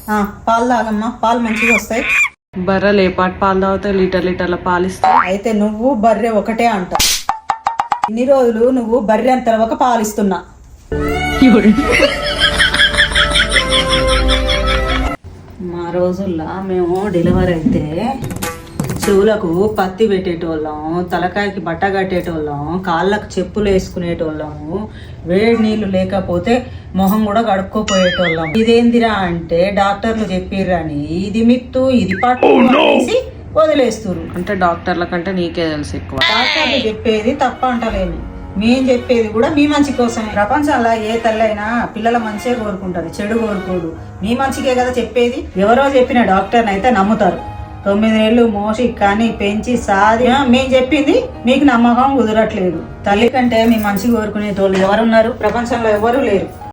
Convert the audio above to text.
పాలు తాగమ్మా, పాలు మంచిగా వస్తాయి. బర్రెలు ఏ పాటు పాలు తాగుతాయి? లీటర్ల పాలు ఇస్తాయి. అయితే నువ్వు బర్రె ఒకటే అంట. ఇన్ని రోజులు నువ్వు బర్రె అంత ఒక పాలిస్తున్నా. మా రోజుల్లో మేము డెలివరీ అయితే చెవులకు పత్తి పెట్టేటోళ్ళం, తలకాయకి బట్ట కట్టేటోళ్ళం, కాళ్ళకు చెప్పులు వేసుకునేటోళ్ళము, వేడి నీళ్లు లేకపోతే మొహం కూడా కడుక్కోపోయేటోళ్ళం. ఇదేందిరా అంటే డాక్టర్లు చెప్పిర్రని ఇది మిత్తు, ఇది పట్టు అనేసి వదిలేస్తురు. అంటే డాక్టర్ల కంటే నీకే తెలుసు ఎక్కువ. డాక్టర్లు చెప్పేది తప్ప అంటలేను, మేం చెప్పేది కూడా మీ మంచి కోసమే. ప్రపంచంలో ఏ తల్లి అయినా పిల్లల మంచిగా కోరుకుంటది, చెడు కోరుకోదు. మీ మంచికే కదా చెప్పేది. ఎవరో చెప్పిన డాక్టర్ని అయితే నమ్ముతారు. 9 నెలలు మోసి కానీ పెంచి సాది మేం చెప్పింది మీకు నమ్మకం కుదరట్లేదు. తల్లి కంటే మీ మంచి కోరుకునేటోళ్ళు ఎవరున్నారు? ప్రపంచంలో ఎవరు లేరు.